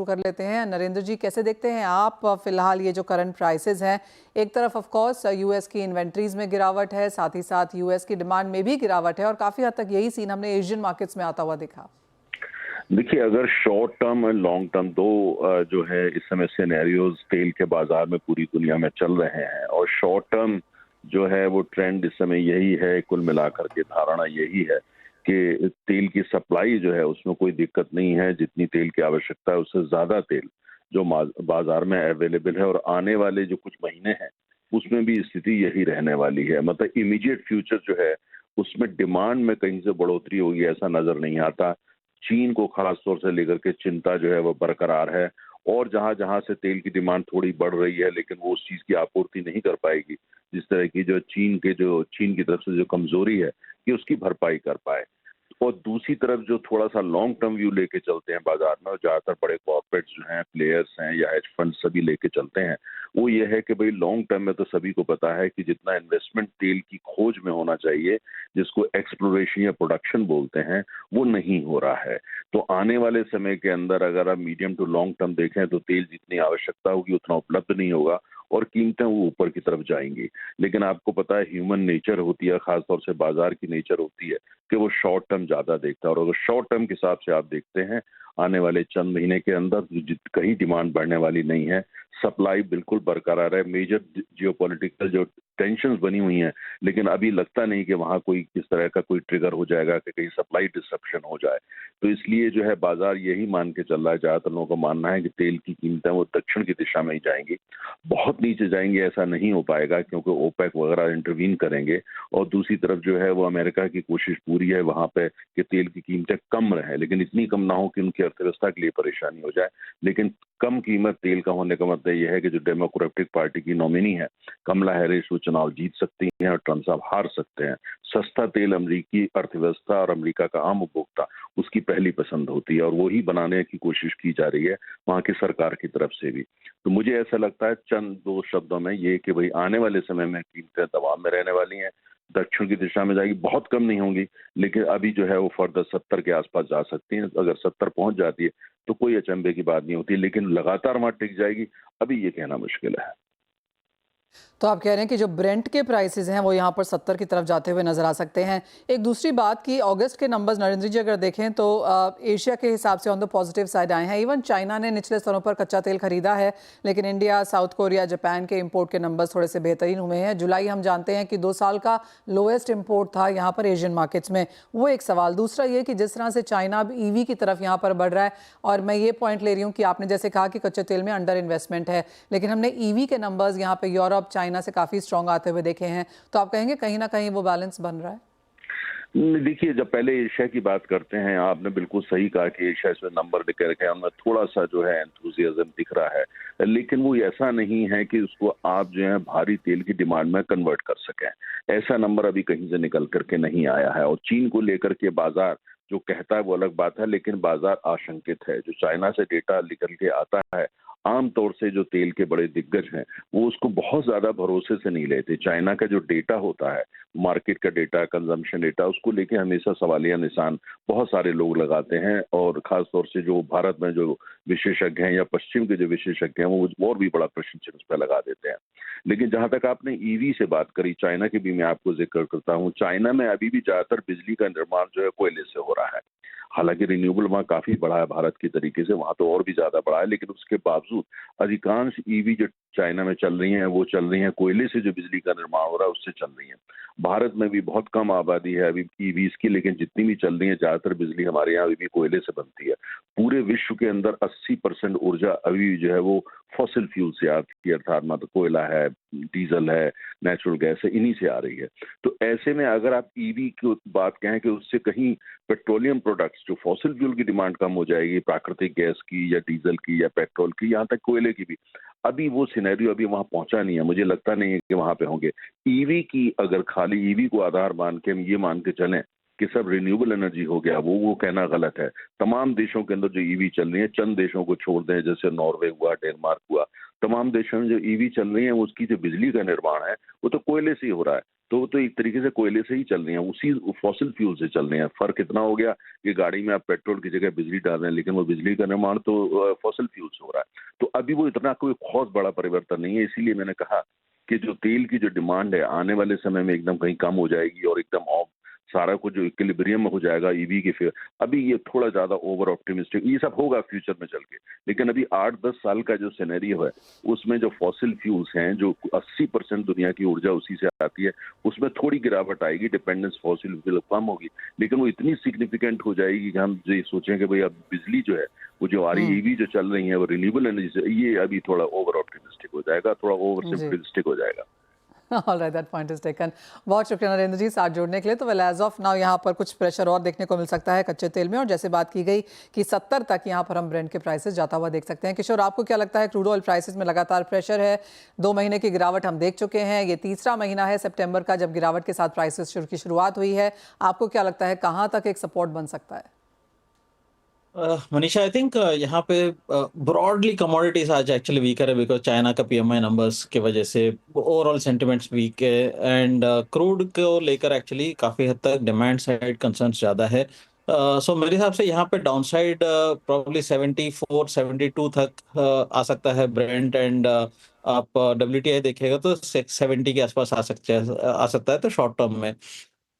कर लेते हैं। नरेंद्र जी, कैसे देखते हैं आप फिलहाल ये जो करंट प्राइसेस हैं? एक तरफ ऑफ कोर्स यूएस की इन्वेंट्रीज में गिरावट है, साथ ही साथ यूएस की डिमांड में भी गिरावट है और काफी हद तक यही सीन हमने एशियन मार्केट्स में आता हुआ दिखा। देखिए, अगर शॉर्ट टर्म और लॉन्ग टर्म दो जो है इस समय सिनेरियोज तेल के बाजार में पूरी दुनिया में चल रहे हैं, और शॉर्ट टर्म जो है वो ट्रेंड इस समय यही है, कुल मिलाकर के धारणा यही है कि तेल की सप्लाई जो है उसमें कोई दिक्कत नहीं है। जितनी तेल की आवश्यकता है उससे ज्यादा तेल जो बाजार में अवेलेबल है, और आने वाले जो कुछ महीने हैं उसमें भी स्थिति यही रहने वाली है। मतलब इमीडिएट फ्यूचर जो है उसमें डिमांड में कहीं से बढ़ोतरी होगी ऐसा नजर नहीं आता। चीन को खास तौर से लेकर के चिंता जो है वो बरकरार है, और जहां जहां से तेल की डिमांड थोड़ी बढ़ रही है लेकिन वो उस चीज की आपूर्ति नहीं कर पाएगी जिस तरह की जो चीन की तरफ से जो कमजोरी है कि उसकी भरपाई कर पाए। और दूसरी तरफ जो थोड़ा सा लॉन्ग टर्म व्यू लेके चलते हैं बाजार में, और ज्यादातर बड़े कॉर्पोरेट्स जो हैं, प्लेयर्स हैं या हेज फंड सभी लेके चलते हैं, वो ये है कि भाई लॉन्ग टर्म में तो सभी को पता है कि जितना इन्वेस्टमेंट तेल की खोज में होना चाहिए, जिसको एक्सप्लोरेशन या प्रोडक्शन बोलते हैं, वो नहीं हो रहा है। तो आने वाले समय के अंदर अगर आप मीडियम टू लॉन्ग टर्म देखें तो तेल जितनी आवश्यकता होगी उतना उपलब्ध नहीं होगा और कीमतें वो ऊपर की तरफ जाएंगी। लेकिन आपको पता है ह्यूमन नेचर होती है, खासतौर से बाजार की नेचर होती है कि वो शॉर्ट टर्म ज्यादा देखता है, और अगर शॉर्ट टर्म के हिसाब से आप देखते हैं आने वाले चंद महीने के अंदर कहीं डिमांड बढ़ने वाली नहीं है, सप्लाई बिल्कुल बरकरार है। मेजर जियोपॉलिटिकल जो टेंशंस बनी हुई हैं, लेकिन अभी लगता नहीं कि वहां कोई किस तरह का कोई ट्रिगर हो जाएगा कि कहीं सप्लाई डिसरप्शन हो जाए। तो इसलिए जो है बाजार यही मान के चल रहा है, ज्यादातर लोगों का मानना है कि तेल की कीमतें वो दक्षिण की दिशा में ही जाएंगी, बहुत नीचे जाएंगे ऐसा नहीं हो पाएगा क्योंकि ओपेक वगैरह इंटरवीन करेंगे, और दूसरी तरफ जो है वो अमेरिका की कोशिश पूरी है वहां पे कि तेल की कीमतें कम रहे, लेकिन इतनी कम ना हो कि उनकी अर्थव्यवस्था के लिए परेशानी हो जाए। लेकिन कम कीमत तेल का होने का मतलब यह है कि जो डेमोक्रेटिक पार्टी की नॉमिनी है कमला हैरिस वो चुनाव जीत सकती हैं और ट्रंप साहब हार सकते हैं। सस्ता तेल अमेरिकी अर्थव्यवस्था और अमेरिका का आम उपभोक्ता उसकी पहली पसंद होती है, और वही बनाने की कोशिश की जा रही है वहां की सरकार की तरफ से भी। तो मुझे ऐसा लगता है चंद दो शब्दों में ये कि भाई आने वाले समय में कीमतें दबाव में रहने वाली हैं, दक्षिण की दिशा में जाएगी, बहुत कम नहीं होंगी, लेकिन अभी जो है वो फर्दर 70 के आसपास जा सकती हैं। अगर 70 पहुंच जाती है तो कोई अचंभे की बात नहीं होती, लेकिन लगातार वहां टिक जाएगी अभी ये कहना मुश्किल है। तो आप कह रहे हैं कि जो ब्रेंट के प्राइसेस हैं वो यहाँ पर 70 की तरफ जाते हुए नजर आ सकते हैं। एक दूसरी बात कि अगस्त के नंबर्स नरेंद्र जी अगर देखें तो एशिया के हिसाब से ऑन द पॉजिटिव साइड आए हैं। इवन चाइना ने निचले स्तरों पर कच्चा तेल खरीदा है, लेकिन इंडिया, साउथ कोरिया, जापान के इंपोर्ट के नंबर्स थोड़े से बेहतरीन हुए हैं। जुलाई हम जानते हैं कि 2 साल का लोएस्ट इम्पोर्ट था यहाँ पर एशियन मार्केट्स में, वो एक सवाल। दूसरा ये कि जिस तरह से चाइना अब ईवी की तरफ यहाँ पर बढ़ रहा है, और मैं ये पॉइंट ले रही हूँ कि आपने जैसे कहा कि कच्चे तेल में अंडर इन्वेस्टमेंट है, लेकिन हमने ईवी के नंबर्स यहाँ पे यूरोप, चाइना से काफी स्ट्रॉन्ग आते हुए देखे हैं। तो आप कहेंगे कहीं ना कहीं वो बैलेंस बन रहा है? देखिए, जब पहले एशिया की बात करते हैं, आपने बिल्कुल सही कहा कि एशिया इसमें नंबर दिख रखे हैं, उनमें थोड़ा सा जो है एंथुजियाज्म दिख रहा है, लेकिन वो ऐसा नहीं है कि उसको आप जो है भारी तेल की डिमांड में कन्वर्ट कर सकें। ऐसा नंबर अभी कहीं से निकल करके नहीं आया है, और चीन को लेकर के बाजार जो कहता है वो अलग बात है, लेकिन बाजार आशंकित है। जो चाइना से डेटा निकल के आता है, आमतौर से जो तेल के बड़े दिग्गज हैं वो उसको बहुत ज्यादा भरोसे से नहीं लेते। चाइना का जो डेटा होता है, मार्केट का डेटा, कंजम्पशन डेटा, उसको लेके हमेशा सवालिया निशान बहुत सारे लोग लगाते हैं, और खास तौर से जो भारत में जो विशेषज्ञ हैं या पश्चिम के जो विशेषज्ञ हैं वो और भी बड़ा प्रश्न चिन्ह उस पर लगा देते हैं। लेकिन जहां तक आपने ईवी से बात करी, चाइना की भी मैं आपको जिक्र करता हूँ। चाइना में अभी भी ज्यादातर बिजली का निर्माण जो है कोयले से हो रहा है। हालांकि रिन्यूएबल वहाँ काफी बड़ा है भारत की तरीके से, वहां तो और भी ज्यादा बड़ा है, लेकिन उसके बावजूद अधिकांश ईवी जो चाइना में चल रही हैं वो चल रही हैं कोयले से, जो बिजली का निर्माण हो रहा है उससे चल रही हैं। भारत में भी बहुत कम आबादी है अभी ईवीज की, लेकिन जितनी भी चल रही है ज्यादातर बिजली हमारे यहाँ अभी भी कोयले से बनती है। पूरे विश्व के अंदर 80% ऊर्जा अभी जो है वो फॉसिल फ्यूल से आती है, अर्थात मतलब कोयला है, डीजल है, नेचुरल गैस है, इन्हीं से आ रही है। तो ऐसे में अगर आप ईवी की बात कहें कि उससे कहीं पेट्रोलियम प्रोडक्ट्स जो फॉसिल फ्यूल की डिमांड कम हो जाएगी, प्राकृतिक गैस की या डीजल की या पेट्रोल की, यहाँ तक कोयले की भी, अभी वो सिनेरियो अभी वहां पहुंचा नहीं है। मुझे लगता नहीं है कि वहां पे होंगे। ईवी की अगर खाली ईवी को आधार मान के हम ये मान के चलें कि सब रिन्यूएबल एनर्जी हो गया, वो कहना गलत है। तमाम देशों के अंदर जो ईवी चल रही है, चंद देशों को छोड़ दें जैसे नॉर्वे हुआ, डेनमार्क हुआ, तमाम देशों में जो ईवी चल रही है उसकी जो बिजली का निर्माण है वो तो कोयले से ही हो रहा है। तो एक तरीके से कोयले से ही चल रही हैं, उसी फॉसिल फ्यूल से चल रही हैं। फर्क इतना हो गया कि गाड़ी में आप पेट्रोल की जगह बिजली डाल रहे हैं, लेकिन वो बिजली का निर्माण तो फॉसिल फ्यूल से हो रहा है। तो अभी वो इतना कोई बहुत बड़ा परिवर्तन नहीं है, इसीलिए मैंने कहा कि जो तेल की जो डिमांड है आने वाले समय में एकदम कहीं कम हो जाएगी और एकदम ऑफ सारा कुछ जो इक्विलिब्रियम में हो जाएगा ईवी के फिर। अभी ये थोड़ा ज्यादा ओवर ऑप्टिमिस्टिक, ये सब होगा फ्यूचर में चल के, लेकिन अभी 8-10 साल का जो सिनेरियो है उसमें जो फॉसिल फ्यूल्स हैं, जो 80% दुनिया की ऊर्जा उसी से आती है, उसमें थोड़ी गिरावट आएगी, डिपेंडेंस फॉसिल फ्यूल कम होगी, लेकिन वो इतनी सिग्निफिकेंट हो जाएगी कि हम ये सोचें कि भाई अब बिजली जो है वो जो आ रही है ईवी जो चल रही है वो रिन्यूएबल एनर्जी से, ये अभी थोड़ा ओवर ऑप्टिमिस्टिक हो जाएगा, थोड़ा ओवर जी। सिंपलिस्टिक हो जाएगा। All right, that point is taken. बहुत शुक्रिया नरेंद्र जी साथ जोड़ने के लिए। तो वेल एज ऑफ नाउ यहाँ पर कुछ प्रेशर और देखने को मिल सकता है कच्चे तेल में, और जैसे बात की गई कि 70 तक यहाँ पर हम ब्रेंट के प्राइसेस जाता हुआ देख सकते हैं। किशोर, आपको क्या लगता है? क्रूड ऑयल प्राइसेस में लगातार प्रेशर है, 2 महीने की गिरावट हम देख चुके हैं, ये तीसरा महीना है सितंबर का जब गिरावट के साथ प्राइसेस की शुरुआत हुई है। आपको क्या लगता है कहाँ तक एक सपोर्ट बन सकता है? मनीषा, आई थिंक यहाँ पे ब्रॉडली कमोडिटीज आज एक्चुअली वीकर है बिकॉज चाइना का पीएमआई नंबर्स की वजह से ओवरऑल सेंटिमेंट्स वीक है एंड क्रूड को लेकर एक्चुअली काफी हद तक डिमांड साइड कंसर्न्स ज्यादा है। सो मेरे हिसाब से यहाँ पे डाउन साइड प्रॉब्ली 74-72 तक आ सकता है ब्रेंट एंड आप डब्ल्यूटीआई देखेगा तो 70 के आसपास आ सकता है तो शॉर्ट टर्म में।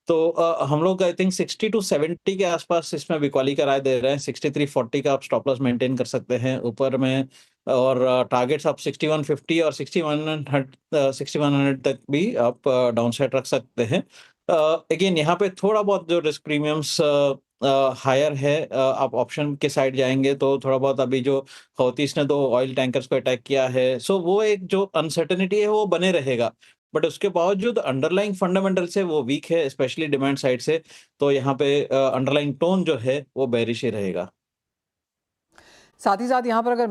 तो हम लोग आई थिंक 60 टू 70 के आसपास इसमें बिकवाली का राय दे रहे हैं। 6340 का आप स्टॉप लॉस मेंटेन कर सकते हैं ऊपर में, और टारगेट्स आप 6150 और 6100 तक भी आप डाउन साइड रख सकते हैं। अगेन यहाँ पे थोड़ा बहुत जो रिस्क प्रीमियम्स हायर है, आप ऑप्शन के साइड जाएंगे तो थोड़ा बहुत अभी जो हौतीस ने 2 ऑयल टैंकर्स को अटैक किया है, सो वो एक जो अनसर्टेनिटी है वो बने रहेगा, बट उसके बावजूद अंडरलाइंग फंडामेंटल्स है वो वीक है, स्पेशली डिमांड साइड से। तो यहाँ पे अंडरलाइंग टोन जो है वो बेरिश ही रहेगा। साथ ही साथ यहाँ पर अगर